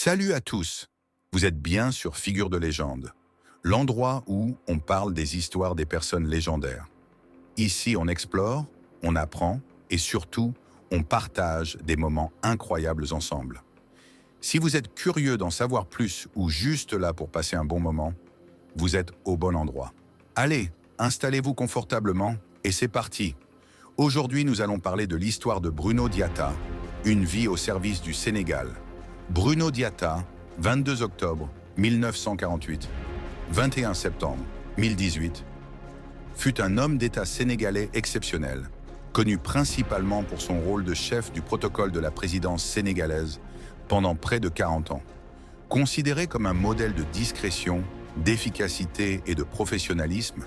Salut à tous! Vous êtes bien sur Figure de légende, l'endroit où on parle des histoires des personnes légendaires. Ici, on explore, on apprend et surtout, on partage des moments incroyables ensemble. Si vous êtes curieux d'en savoir plus ou juste là pour passer un bon moment, vous êtes au bon endroit. Allez, installez-vous confortablement et c'est parti! Aujourd'hui, nous allons parler de l'histoire de Bruno Diatta, une vie au service du Sénégal. Bruno Diatta, 22 octobre 1948, 21 septembre 1018, fut un homme d'État sénégalais exceptionnel, connu principalement pour son rôle de chef du protocole de la présidence sénégalaise pendant près de 40 ans. Considéré comme un modèle de discrétion, d'efficacité et de professionnalisme,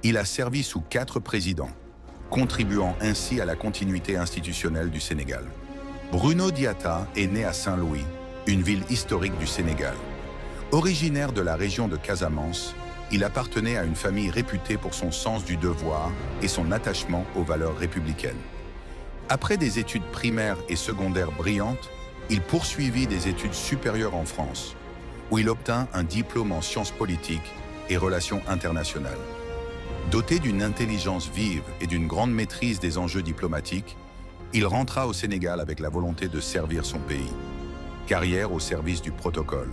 il a servi sous 4 présidents, contribuant ainsi à la continuité institutionnelle du Sénégal. Bruno Diatta est né à Saint-Louis, une ville historique du Sénégal. Originaire de la région de Casamance, il appartenait à une famille réputée pour son sens du devoir et son attachement aux valeurs républicaines. Après des études primaires et secondaires brillantes, il poursuivit des études supérieures en France, où il obtint un diplôme en sciences politiques et relations internationales. Doté d'une intelligence vive et d'une grande maîtrise des enjeux diplomatiques, il rentra au Sénégal avec la volonté de servir son pays. Carrière au service du protocole.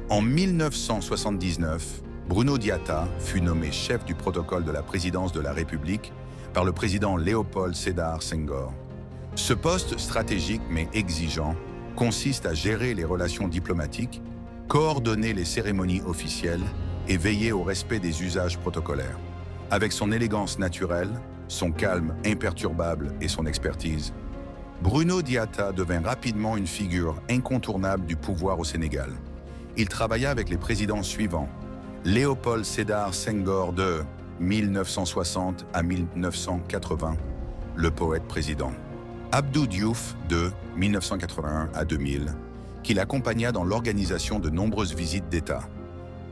En 1979, Bruno Diatta fut nommé chef du protocole de la présidence de la République par le président Léopold Sédar Senghor. Ce poste stratégique mais exigeant consiste à gérer les relations diplomatiques, coordonner les cérémonies officielles et veiller au respect des usages protocolaires. Avec son élégance naturelle, son calme imperturbable et son expertise, Bruno Diatta devint rapidement une figure incontournable du pouvoir au Sénégal. Il travailla avec les présidents suivants: Léopold Sédar Senghor de 1960 à 1980, le poète-président; Abdou Diouf de 1981 à 2000, qui l'accompagna dans l'organisation de nombreuses visites d'État;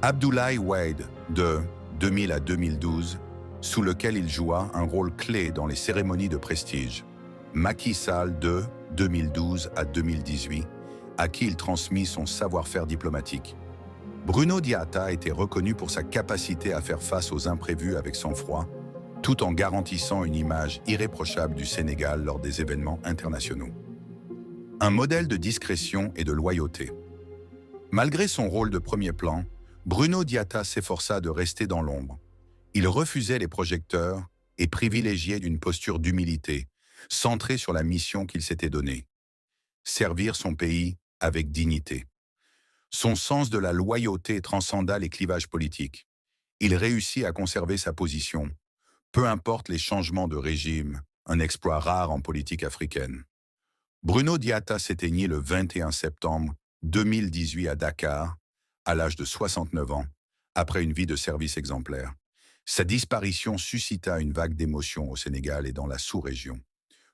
Abdoulaye Wade de 2000 à 2012, sous lequel il joua un rôle clé dans les cérémonies de prestige; Macky Sall de 2012 à 2018, à qui il transmit son savoir-faire diplomatique. Bruno Diatta était reconnu pour sa capacité à faire face aux imprévus avec sang-froid, tout en garantissant une image irréprochable du Sénégal lors des événements internationaux. Un modèle de discrétion et de loyauté. Malgré son rôle de premier plan, Bruno Diatta s'efforça de rester dans l'ombre. Il refusait les projecteurs et privilégiait une posture d'humilité, centrée sur la mission qu'il s'était donnée: servir son pays avec dignité. Son sens de la loyauté transcenda les clivages politiques. Il réussit à conserver sa position, peu importe les changements de régime, un exploit rare en politique africaine. Bruno Diatta s'éteignit le 21 septembre 2018 à Dakar, à l'âge de 69 ans, après une vie de service exemplaire. Sa disparition suscita une vague d'émotions au Sénégal et dans la sous-région.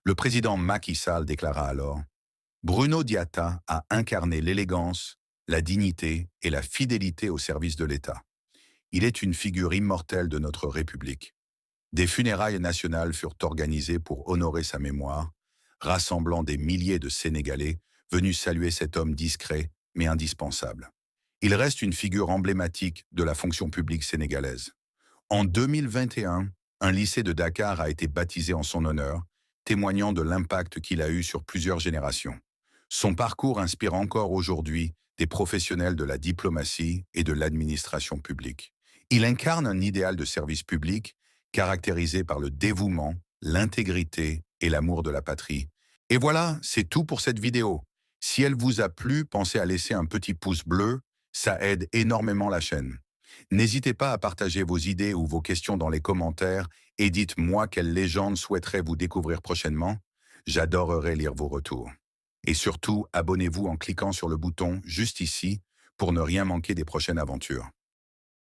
Le président Macky Sall déclara alors: « Bruno Diatta a incarné l'élégance, la dignité et la fidélité au service de l'État. Il est une figure immortelle de notre République. » Des funérailles nationales furent organisées pour honorer sa mémoire, rassemblant des milliers de Sénégalais venus saluer cet homme discret mais indispensable. Il reste une figure emblématique de la fonction publique sénégalaise. En 2021, un lycée de Dakar a été baptisé en son honneur, témoignant de l'impact qu'il a eu sur plusieurs générations. Son parcours inspire encore aujourd'hui des professionnels de la diplomatie et de l'administration publique. Il incarne un idéal de service public caractérisé par le dévouement, l'intégrité et l'amour de la patrie. Et voilà, c'est tout pour cette vidéo. Si elle vous a plu, pensez à laisser un petit pouce bleu, ça aide énormément la chaîne. N'hésitez pas à partager vos idées ou vos questions dans les commentaires et dites-moi quelle légende souhaiterait vous découvrir prochainement. J'adorerais lire vos retours. Et surtout, abonnez-vous en cliquant sur le bouton juste ici pour ne rien manquer des prochaines aventures.